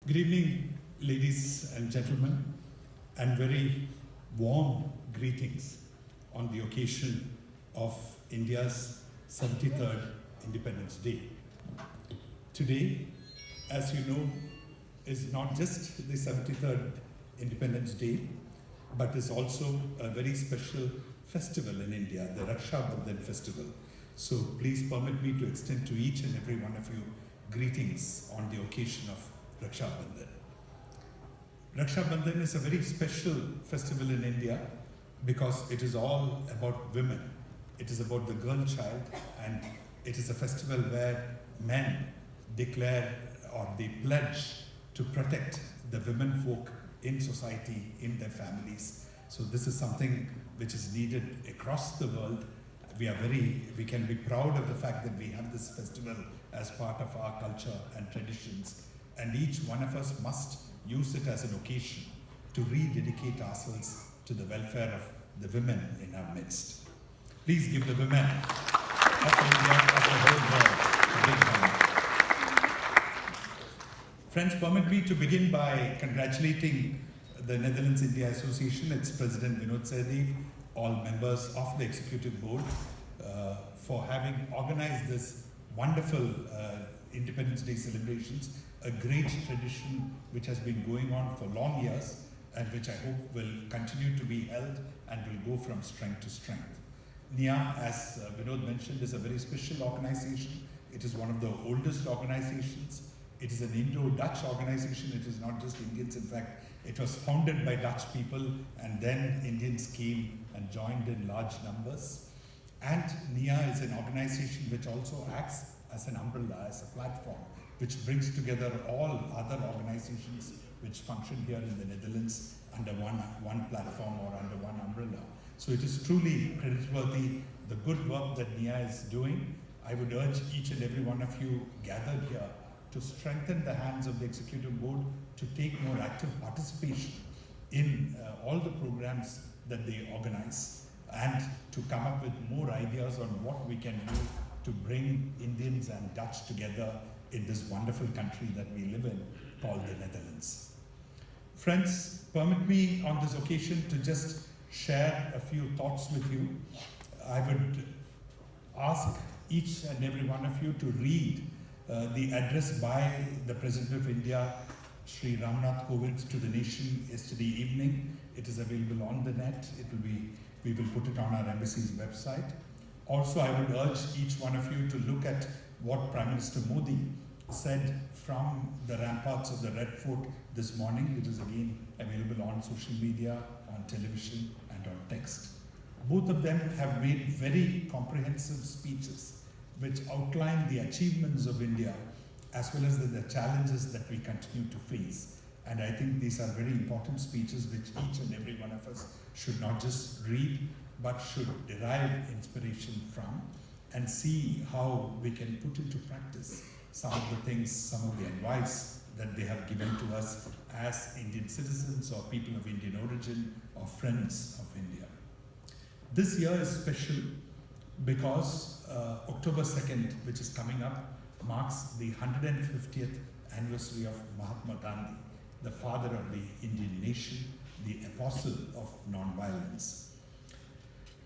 Good evening, ladies and gentlemen, and very warm greetings on the occasion of India's 73rd Independence Day. Today, as you know, is not just the 73rd Independence Day, but is also a very special festival in India, the Raksha Bandhan festival. So please permit me to extend to each and every one of you greetings on the occasion of Raksha Bandhan. Raksha Bandhan is a very special festival in India because it is all about women. It is about the girl child, and it is a festival where men declare or they pledge to protect the women folk in society, in their families. So this is something which is needed across the world. We can be proud of the fact that we have this festival as part of our culture and traditions. And each one of us must use it as an occasion to rededicate ourselves to the welfare of the women in our midst. Please give the women of India, of the whole world, a big hand. Friends, permit me to begin by congratulating the Netherlands-India Association, its President Venu Rajamony, all members of the Executive Board, for having organized this wonderful Independence Day celebrations, a great tradition which has been going on for long years and which I hope will continue to be held and will go from strength to strength. NIA, as Vinod mentioned, is a very special organization. It is one of the oldest organizations. It is an Indo-Dutch organization. It is not just Indians. In fact, it was founded by Dutch people, and then Indians came and joined in large numbers. And NIA is an organization which also acts as an umbrella, as a platform, which brings together all other organizations which function here in the Netherlands under one platform or under one umbrella. So it is truly creditworthy, the good work that NIA is doing. I would urge each and every one of you gathered here to strengthen the hands of the Executive Board to take more active participation in all the programs that they organize, and to come up with more ideas on what we can do to bring Indians and Dutch together in this wonderful country that we live in called the Netherlands. Friends, permit me on this occasion to just share a few thoughts with you. I would ask each and every one of you to read the address by the President of India, Sri Ramnath Kovind, to the nation yesterday evening. It is available on the net. We will put it on our embassy's website. Also, I would urge each one of you to look at what Prime Minister Modi said from the ramparts of the Red Fort this morning. It is again available on social media, on television, and on text. Both of them have made very comprehensive speeches which outline the achievements of India as well as the challenges that we continue to face. And I think these are very important speeches which each and every one of us should not just read, but should derive inspiration from and see how we can put into practice some of the things, some of the advice that they have given to us as Indian citizens or people of Indian origin or friends of India. This year is special because October 2nd, which is coming up, marks the 150th anniversary of Mahatma Gandhi, the father of the Indian nation, the apostle of non-violence.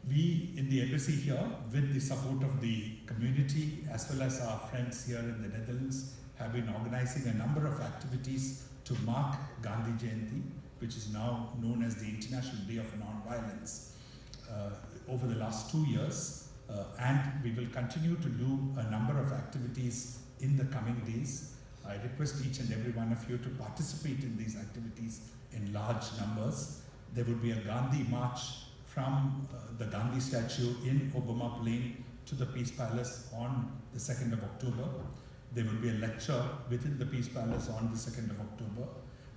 We in the embassy here, with the support of the community as well as our friends here in the Netherlands, have been organizing a number of activities to mark Gandhi Jayanti, which is now known as the International Day of Non-Violence, over the last 2 years. And we will continue to do a number of activities in the coming days. I request each and every one of you to participate in these activities in large numbers. There will be a Gandhi March from the Gandhi statue in Obama Plain to the Peace Palace on the 2nd of October. There will be a lecture within the Peace Palace on the 2nd of October.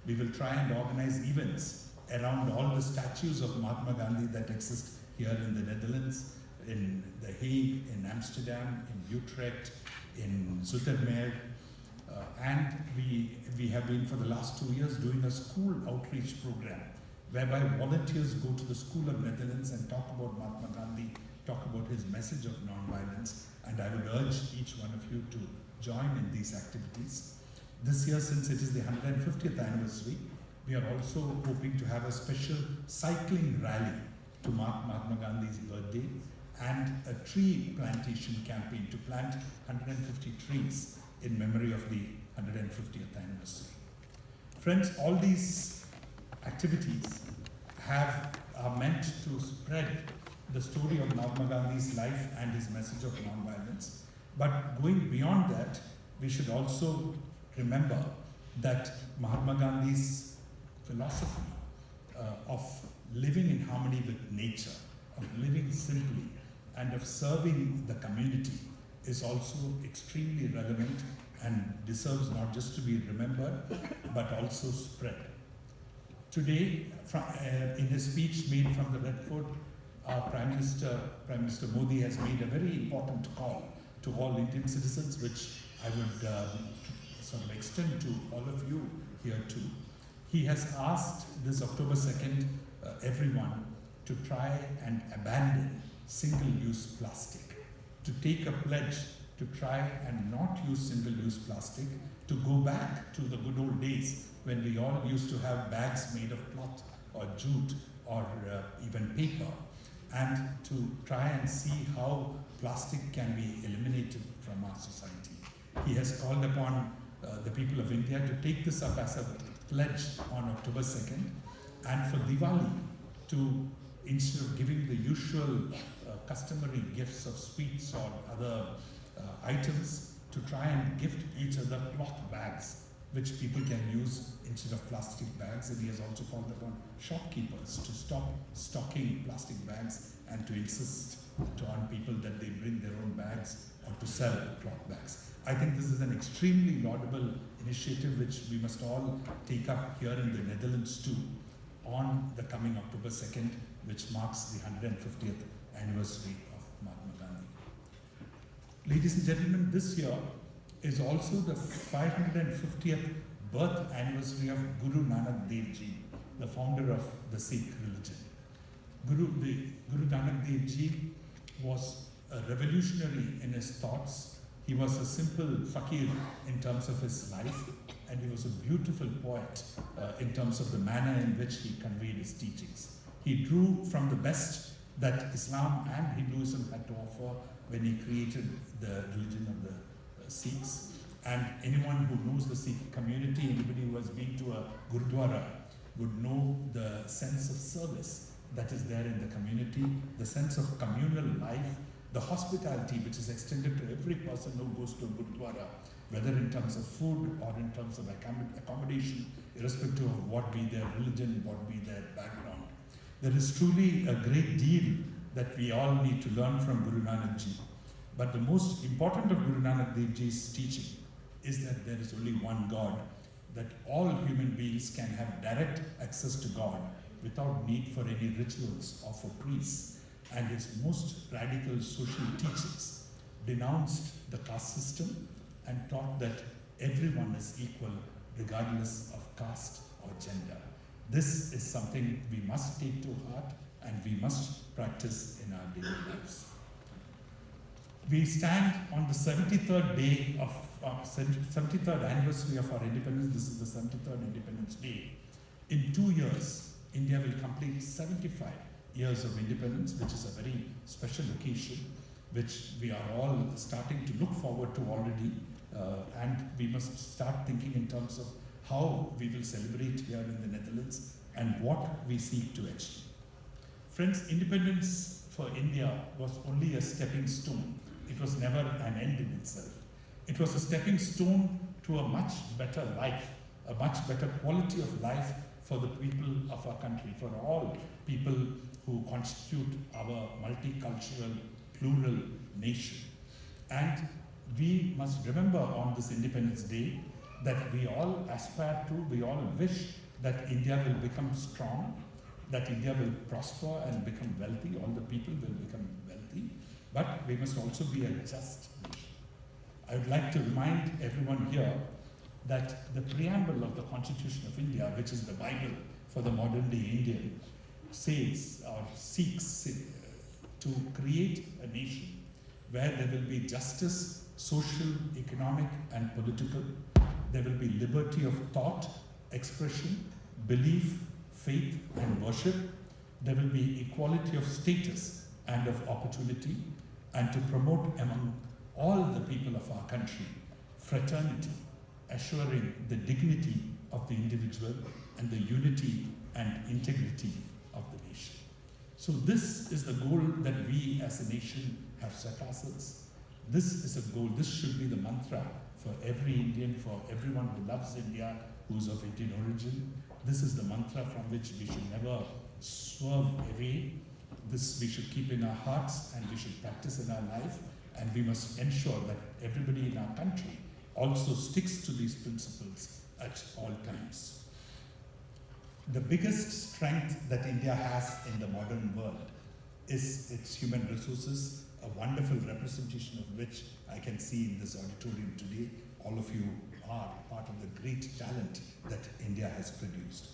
We will try and organize events around all the statues of Mahatma Gandhi that exist here in the Netherlands, in The Hague, in Amsterdam, in Utrecht, in Zoetermeer. And we have been for the last 2 years doing a school outreach program whereby volunteers go to the School of Netherlands and talk about Mahatma Gandhi, talk about his message of non-violence, and I would urge each one of you to join in these activities. This year, since it is the 150th anniversary, we are also hoping to have a special cycling rally to mark Mahatma Gandhi's birthday and a tree plantation campaign to plant 150 trees in memory of the 150th anniversary. Friends, all these activities are meant to spread the story of Mahatma Gandhi's life and his message of non-violence. But going beyond that, we should also remember that Mahatma Gandhi's philosophy of living in harmony with nature, of living simply, and of serving the community is also extremely relevant and deserves not just to be remembered, but also spread. Today, in his speech made from the Red Fort, Prime Minister Modi has made a very important call to all Indian citizens, which I would sort of extend to all of you here too. He has asked this October 2nd everyone to try and abandon single-use plastic, to take a pledge to try and not use single-use plastic, to go back to the good old days when we all used to have bags made of cloth or jute or even paper, and to try and see how plastic can be eliminated from our society. He has called upon the people of India to take this up as a pledge on October 2nd, and for Diwali to, instead of giving the usual customary gifts of sweets or other items, to try and gift each other cloth bags which people can use instead of plastic bags. And he has also called upon shopkeepers to stop stocking plastic bags and to insist on people that they bring their own bags or to sell cloth bags. I think this is an extremely laudable initiative which we must all take up here in the Netherlands too on the coming October 2nd, which marks the 150th anniversary of Mahatma Gandhi. Ladies and gentlemen, this year is also the 550th birth anniversary of Guru Nanak Dev Ji, the founder of the Sikh religion. Guru Nanak Dev Ji was a revolutionary in his thoughts. He was a simple fakir in terms of his life, and he was a beautiful poet in terms of the manner in which he conveyed his teachings. He drew from the best that Islam and Hinduism had to offer when he created the religion of the Sikhs. And anyone who knows the Sikh community, anybody who has been to a Gurdwara, would know the sense of service that is there in the community, the sense of communal life, the hospitality which is extended to every person who goes to a Gurdwara, whether in terms of food or in terms of accommodation, irrespective of what be their religion, what be their background. There is truly a great deal that we all need to learn from Guru Nanak Ji. But the most important of Guru Nanak Dev Ji's teaching is that there is only one God, that all human beings can have direct access to God without need for any rituals or for priests. And his most radical social teachings denounced the caste system and taught that everyone is equal regardless of caste or gender. This is something we must take to heart and we must practice in our daily lives. We stand on the 73rd day of 73rd anniversary of our independence. This is the 73rd Independence Day. In 2 years, India will complete 75 years of independence, which is a very special occasion, which we are all starting to look forward to already, and we must start thinking in terms of how we will celebrate here in the Netherlands and what we seek to achieve. Friends, independence for India was only a stepping stone. It was never an end in itself. It was a stepping stone to a much better life, a much better quality of life for the people of our country, for all people who constitute our multicultural, plural nation. And we must remember on this Independence Day that we all aspire to, we all wish that India will become strong, that India will prosper and become wealthy, all the people will become wealthy, but we must also be a just nation. I would like to remind everyone here that the preamble of the Constitution of India, which is the Bible for the modern day Indian, says or seeks to create a nation where there will be justice, social, economic and political. There will be liberty of thought, expression, belief, faith and worship. There will be equality of status and of opportunity, and to promote among all the people of our country fraternity, assuring the dignity of the individual and the unity and integrity of the nation. So this is the goal that we as a nation have set ourselves. This is a goal, this should be the mantra for every Indian, for everyone who loves India, who's of Indian origin. This is the mantra from which we should never swerve away. This we should keep in our hearts and we should practice in our life, and we must ensure that everybody in our country also sticks to these principles at all times. The biggest strength that India has in the modern world is its human resources, a wonderful representation of which I can see in this auditorium today. All of you are part of the great talent that India has produced.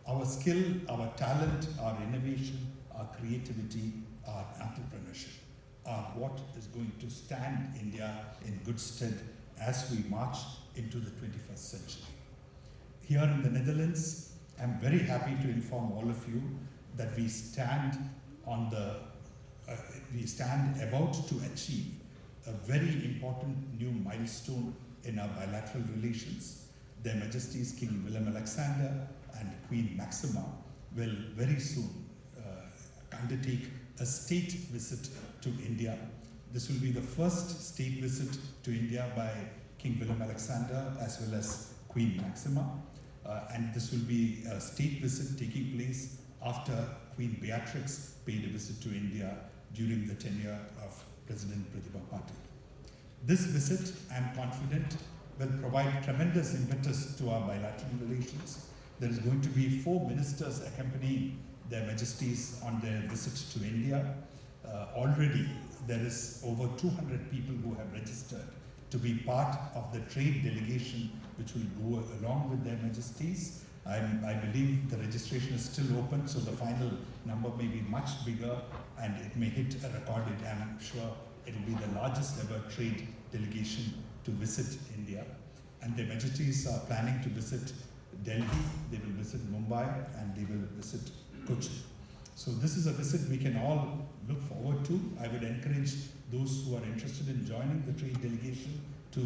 Our skill, our talent, our innovation, our creativity, our entrepreneurship are what is going to stand India in good stead as we march into the 21st century. Here in the Netherlands, I'm very happy to inform all of you that we stand about to achieve a very important new milestone in our bilateral relations. Their Majesties King Willem-Alexander and Queen Maxima will very soon undertake a state visit to India. This will be the first state visit to India by King Willem-Alexander as well as Queen Maxima. And this will be a state visit taking place after Queen Beatrix paid a visit to India during the tenure of President Pratibha Patil. This visit, I'm confident, will provide tremendous impetus to our bilateral relations. There is going to be 4 ministers accompanying their Majesties on their visit to India. Already there is over 200 people who have registered to be part of the trade delegation which will go along with their Majesties. I believe the registration is still open, so the final number may be much bigger and it may hit a record. I'm sure it will be the largest ever trade delegation to visit India. And their Majesties are planning to visit Delhi, they will visit Mumbai, and they will visit Kochi. So this is a visit we can all look forward to. I would encourage those who are interested in joining the trade delegation to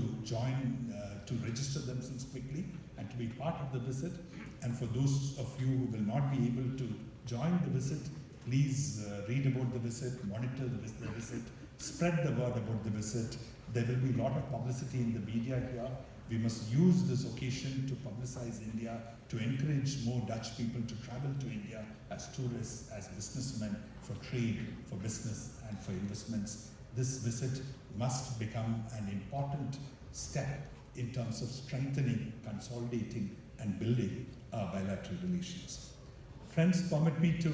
to register themselves quickly and to be part of the visit. And for those of you who will not be able to join the visit, please read about the visit, monitor the visit, spread the word about the visit. There will be a lot of publicity in the media here. We must use this occasion to publicize India, to encourage more Dutch people to travel to India as tourists, as businessmen, for trade, for business, and for investments. This visit must become an important step in terms of strengthening, consolidating, and building our bilateral relations. Friends, permit me to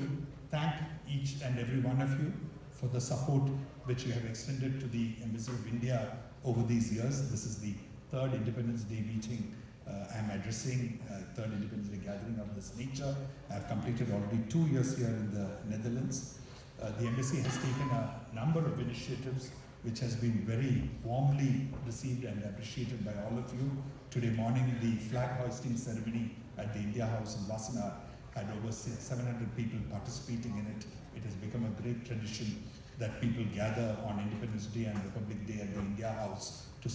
thank each and every one of you for the support which you have extended to the Embassy of India over these years. This is the 3rd Independence Day meeting I'm addressing, 3rd Independence Day gathering of this nature. I've completed already 2 years here in the Netherlands. The embassy has taken a number of initiatives which has been very warmly received and appreciated by all of you. Today morning, the flag hoisting ceremony at the India House in Wassenaar had over 700 people participating in it. It has become a great tradition that people gather on Independence Day and Republic Day at the India House to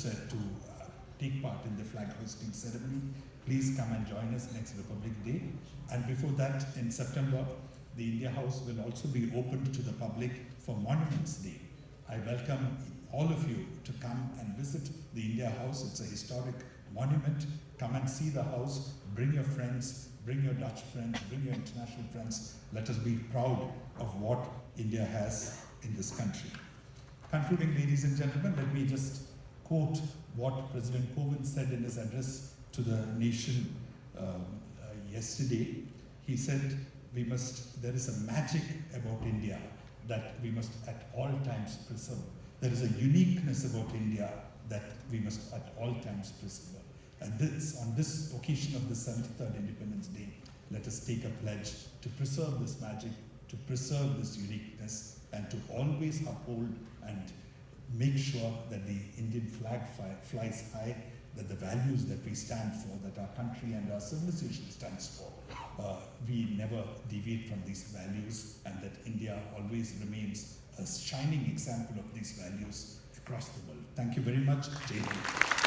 take part in the flag hoisting ceremony. Please come and join us next Republic Day. And before that, in September, the India House will also be opened to the public for Monuments Day. I welcome all of you to come and visit the India House. It's a historic monument. Come and see the house. Bring your friends, bring your Dutch friends, bring your international friends. Let us be proud of what India has in this country. Concluding, ladies and gentlemen, let me just quote what President Kovind said in his address to the nation yesterday. He said, there is a magic about India that we must at all times preserve. There is a uniqueness about India that we must at all times preserve. And on this occasion of the 73rd Independence Day, let us take a pledge to preserve this magic, to preserve this uniqueness, and to always uphold and make sure that the Indian flag flies high that the values that we stand for, that our country and our civilization stands for, we never deviate from these values, and that India always remains a shining example of these values across the world. Thank you very much. Jai Hind.